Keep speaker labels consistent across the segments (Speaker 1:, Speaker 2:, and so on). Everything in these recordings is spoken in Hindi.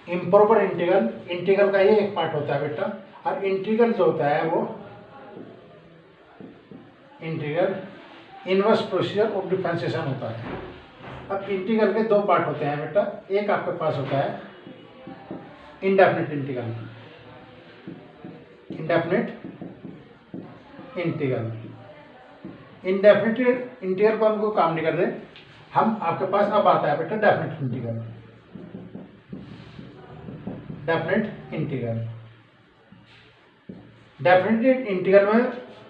Speaker 1: इम्प्रॉपर इंटीग्रल, इंटीग्रल का ये एक पार्ट होता है बेटा, और इंटीग्रल जो होता है वो integral inverse procedure of differentiation होता है। अब इंटीग्रल के दो पार्ट होते हैं बेटा, एक आपके पास होता है indefinite integral, indefinite integral. Indefinite integral को हमको काम नहीं कर रहे हम, आपके पास अब आता है बेटा definite integral. Definite integral, definite integral में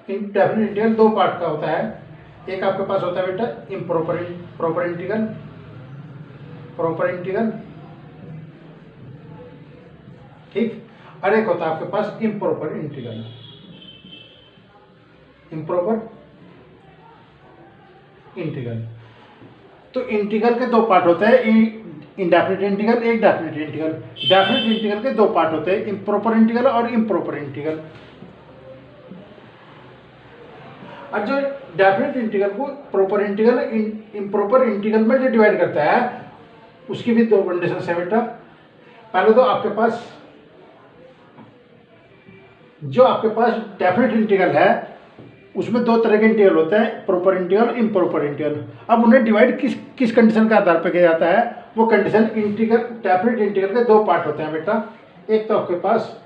Speaker 1: डेफिनिट इंटीग्रल दो पार्ट का होता है। एक आपके पास होता है बेटा प्रॉपर इंटीग्रल, प्रॉपर इंटीग्रल, ठीक, और एक होता है आपके पास इम्प्रॉपर इंटीग्रल, इम्प्रॉपर इंटीग्रल। तो इंटीग्रल के दो पार्ट होते हैं, इंडेफिनिट इंटीग्रल, एक डेफिनिट इंटीग्रल। डेफिनिट इंटीग्रल के दो पार्ट होते हैं, इम्प्रॉपर इंटीग्रल और इम्प्रॉपर इंटीग्रल। और जो डेफिनिट इंटीग्रल को प्रॉपर इंटीग्रल इम्प्रॉपर इंटीग्रल में जो डिवाइड करता है उसकी भी दो कंडीशन है बेटा। पहले तो आपके पास जो आपके पास डेफिनिट इंटीग्रल है उसमें दो तरह के इंटीग्रल होते हैं, प्रॉपर इंटीग्रल, इम्प्रॉपर इंटीग्रल। अब उन्हें डिवाइड किस कंडीशन के आधार पर किया जाता है, वो कंडीशन इंटीग्रल डेफिनिट इंटीग्रल के दो पार्ट होते हैं बेटा। एक तो आपके पास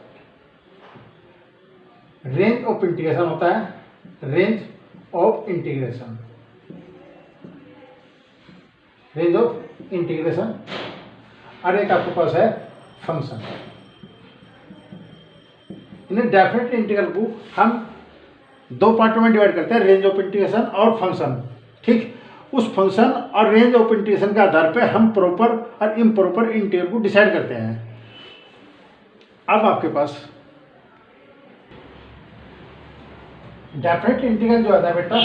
Speaker 1: रेंज ऑफ इंटीग्रेशन होता है, range of integration, range of integration, और एक आपके पास है फंक्शन। इन्हें डेफिनेट इंटीग्रल को हम दो पार्टों में डिवाइड करते हैं, रेंज ऑफ इंटीग्रेशन और फंक्शन, ठीक। उस फंक्शन और रेंज ऑफ इंटीग्रेशन के आधार पर हम प्रॉपर और इम्प्रॉपर इंटीग्रल को डिसाइड करते हैं। अब आपके पास डेफिनेट इंटीग्रल जो आता है बेटा,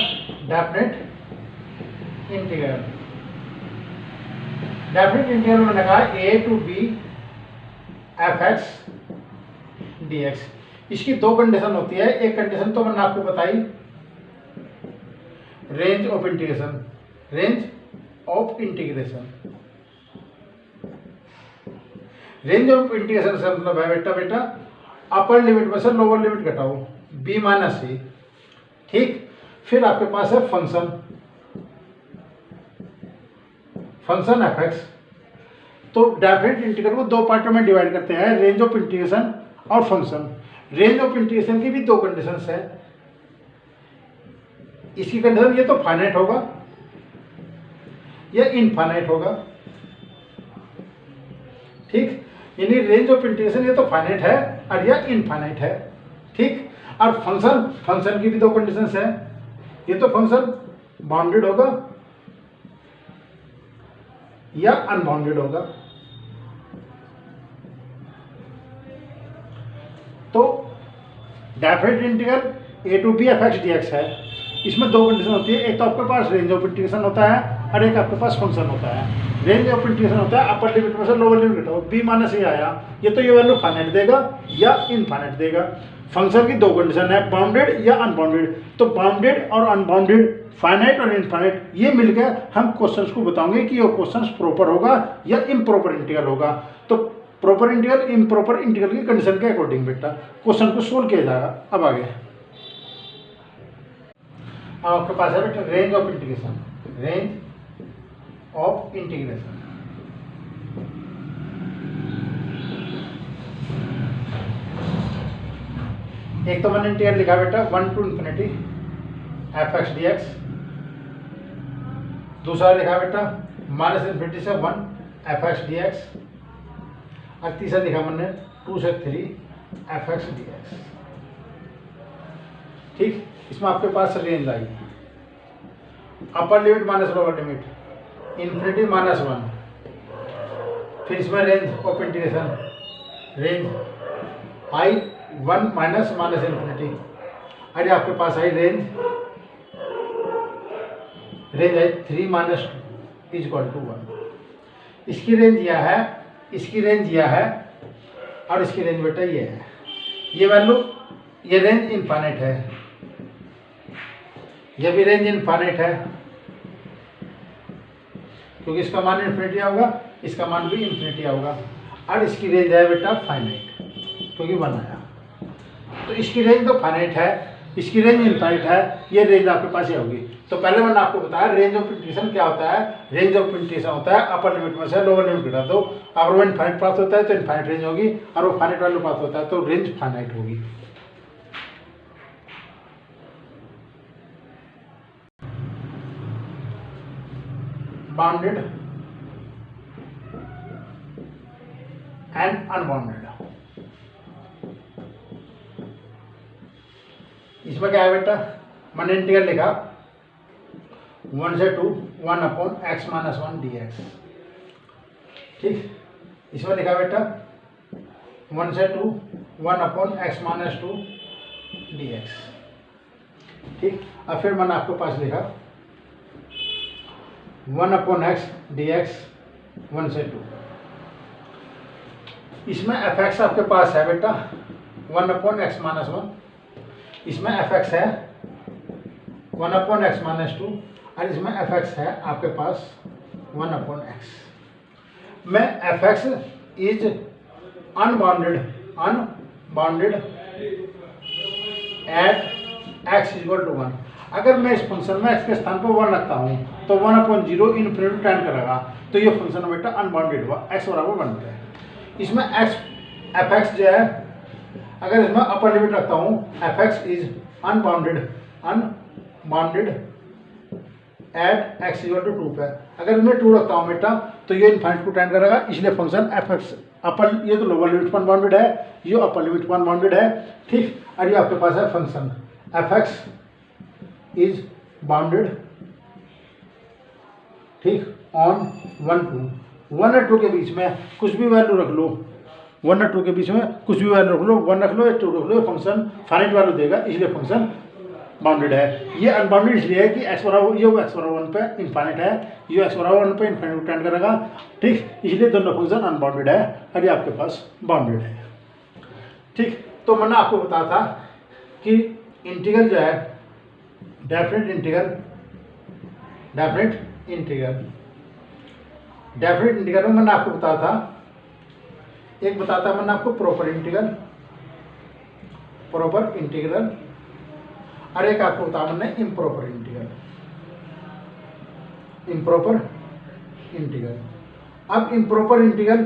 Speaker 1: डेफिनेट इंटीग्रल, डेफिनेट इंटीग्रल मैंने कहा a to b fx dx। इसकी दो कंडीशन होती है, एक कंडीशन तो मैंने आपको बताई range of integration, range of integration, range of integration से मतलब है बेटा अपर लिमिट में से लोअर लिमिट घटाओ b माइनस सी, ठीक। फिर आपके पास है फंक्शन, फंक्शन fx। तो डेफिनेट इंटीग्रल को दो पार्टों में डिवाइड करते हैं, रेंज ऑफ इंटीग्रेशन और फंक्शन। रेंज ऑफ इंटीग्रेशन की भी दो कंडीशंस है। इसकी कंडीशन ये तो फाइनाइट होगा या इनफाइनाइट होगा, ठीक। यानी रेंज ऑफ इंटीग्रेशन ये तो फाइनाइट है और या इनफाइनाइट है, ठीक। और फंक्शन की भी दो कंडीशंस है, ये तो फंक्शन बाउंडेड होगा या अनबाउंडेड होगा। तो definite integral a to b fx dx है, इसमें दो कंडीशन होती है, एक तो आपके पास रेंज ऑफ इंटीग्रेशन होता है और एक आपके पास फंक्शन होता है। रेंज ऑफ इंटीग्रेशन होता है अपर लिमिट में से लोअर लिमिट घटाओ, b माइनस ए आया, ये तो ये वैल्यू फाइनाइट देगा या इनफाइनाइट देगा। फंक्शन की दो कंडीशन है, बाउंडेड या अनबाउंडेड। तो बाउंडेड और अनबाउंडेड, फाइनाइट और इनफाइनाइट, ये मिलकर हम क्वेश्चंस को बताओगे कि ये क्वेश्चंस प्रॉपर होगा या इम्प्रॉपर इंटीग्रल होगा। तो प्रॉपर इंटीग्रल इम्प्रॉपर इंटीग्रल की कंडीशन के अकॉर्डिंग बेटा क्वेश्चन को सोल्व किया जाएगा। अब आगे आपके पास है बेटा range of integration, range of integration. एक तो मैंने इंटीग्रल लिखा बेटा 1 to infinity fx dx, दूसरा लिखा बेटा माइनस इन्फिनिटी से 1 fx dx, और तीसरा लिखा मैंने 2 से 3 fx dx, ठीक। इसमें आपके पास रेंज आई upper limit minus lower limit, infinity minus 1, फिर इसमें रेंज ऑफ इंटीग्रेशन, रेंज आई 1 माइनस माइनस इन्फिनिटी, अरे आपके पास आई रेंज आई 3 माइनस इज इक्वल टू 1। इसकी रेंज यह है, इसकी रेंज यह है, और इसकी रेंज बेटा ये है। ये वैल्यू, ये रेंज इनफाइनाइट है, ये भी रेंज इनफाइनाइट है, क्योंकि इसका मान इन्फिनिटी आएगा, इसका मान भी इन्फिनिटी आएगा। और इसकी रेंज है बेटा फाइनाइट, क्योंकि 1 आया। तो इसकी रेंज तो फाइनाइट है, इसकी रेंज इनफाइनाइट है, ये रेंज आपके पास ही होगी। तो पहले मैंने आपको बताया रेंज ऑफ इंटीग्रेशन क्या होता है। रेंज ऑफ इंटीग्रेशन होता है अपर लिमिट में से लोअर लिमिट घटा दो। अगर वो इनफाइनाइट प्राप्त होता है तो इनफाइनाइट रेंज होगी, और वो फाइनाइट वैल्यू प्राप्त होता है तो रेंज फाइनाइट होगी। बाउंडेड एंड अनबाउंडेड, इसमें क्या है बेटा, मैंने इंटीग्रल लिखा 1 से 2 1/x-1 dx। ठीक, इसमें लिखा बेटा 1 से 2 1/x-2 dx। ठीक, अब फिर मैंने आपके पास लिखा 1/x dx 1 से 2। इसमें fx आपके पास है बेटा 1/x-1, इसमें fx है 1/x-2, और इसमें fx है आपके पास 1/x। में fx is unbounded at x equal to 1। अगर मैं इस फंक्शन में x के स्थान पर 1 रखता हूँ तो 1/0 इन्फिनिटी टेंड करेगा, तो ये फंक्शन बेटा अनबाउंडेड हुआ, x बराबर 1 पे। इसमें fx जो है, अगर इसमें अपर लिमिट रखता हूँ fx is unbounded at x equal to 2 पे। अगर मैं 2 रखता हूँ बेटा तो ये इनफाइनाइट को टेंड करेगा, इसलिए फंक्शन fx अपर, ये तो लोअर लिमिट पर बाउंडेड है, ये अपर लिमिट पर बाउंडेड है। ठीक, और ये आपके पास है फंक्शन fx इज बाउंडेड, ठीक, ऑन 1 और 2 के बीच में कुछ भी वैल्यू रख लो, 1 और 2 के बीच में कुछ भी वैल्यू रख लो, 1 रख लो या 2 रख लो, फंक्शन फाइनाइट वैल्यू देगा, इसलिए फंक्शन बाउंडेड है। ये अनबाउंडेड इसलिए है कि x बराबर, ये x बराबर 1 पे इनफाइनाइट है, ये x बराबर 1 पे इनफाइनाइट टेंड करेगा। ठीक, इसलिए दोनों फंक्शन अनबाउंडेड है और ये आपके पास बाउंडेड है। ठीक, तो मैंने आपको बताया था कि इंटीग्रल जो है डेफिनेट इंटीग्रल में मैंने आपको बताया था, एक बताता मैंने आपको प्रॉपर इंटीग्रल, और एक आपको बताया मैंने इम्प्रॉपर इंटीग्रल। अब इम्प्रॉपर इंटीग्रल,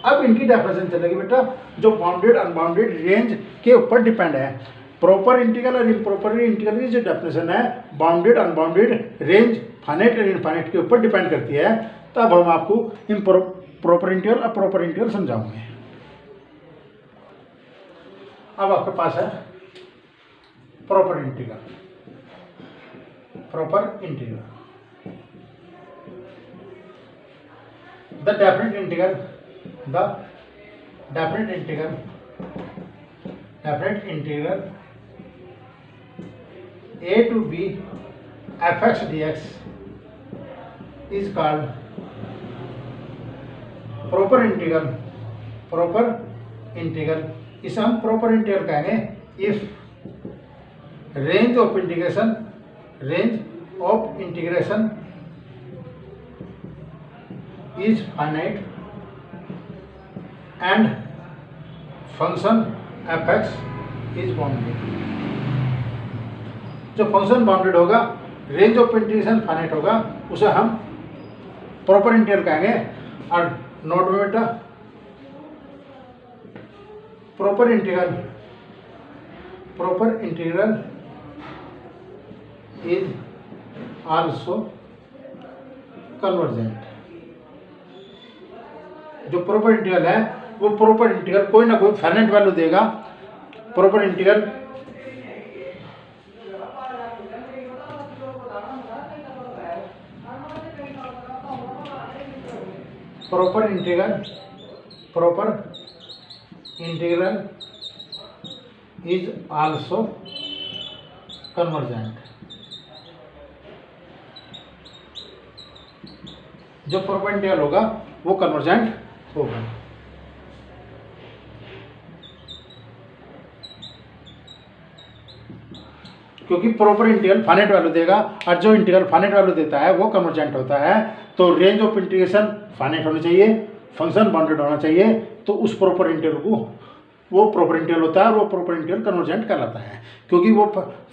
Speaker 1: अब इनकी डेफिनेशन चलेगी बेटा, जो बाउंडेड अनबाउंडेड रेंज के ऊपर डिपेंड है। प्रॉपर इंटीग्रल और इम्प्रॉपर इंटीग्रल की जो डेफिनेशन है, बाउंडेड अनबाउंडेड रेंज फाइनाइट और इनफाइनाइट के ऊपर डिपेंड करती है। तो अब हम आपको प्रॉपर इंटीग्रल और प्रॉपर इंटीग्रल समझाऊंगे। अब आपके पास है proper integral. The definite integral a to b fx dx is called proper integral. इसे हम प्रॉपर इंटीग्रल कहेंगे if range of integration is finite and function fx is bounded. जो फंक्शन बाउंडेड होगा, रेंज ऑफ इंटीग्रेशन फाइनाइट होगा, उसे हम प्रॉपर इंटीग्रल कहेंगे। और नोट में बेटा, proper integral is also convergent. जो प्रॉपर इंटीग्रल है वो प्रॉपर इंटीग्रल कोई ना कोई फाइनाइट वैल्यू देगा। Proper integral is also convergent. जो प्रॉपर इंटीग्रल होगा वो कन्वर्जेंट होगा। क्योंकि प्रॉपर इंटीग्रल फाइनाइट वैल्यू देगा और जो इंटीग्रल फाइनाइट वैल्यू देता है वो कन्वर्जेंट होता है। तो रेंज ऑफ इंटीग्रेशन फाइनाइट होनी चाहिए, फंक्शन बाउंडेड होना चाहिए, तो उस प्रॉपर इंटीग्रल को वो प्रॉपर इंटीग्रल होता है और वो प्रॉपर इंटीग्रल कन्वर्जेंट कहलाता है, क्योंकि वो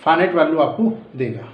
Speaker 1: फाइनाइट वैल्यू आपको देगा।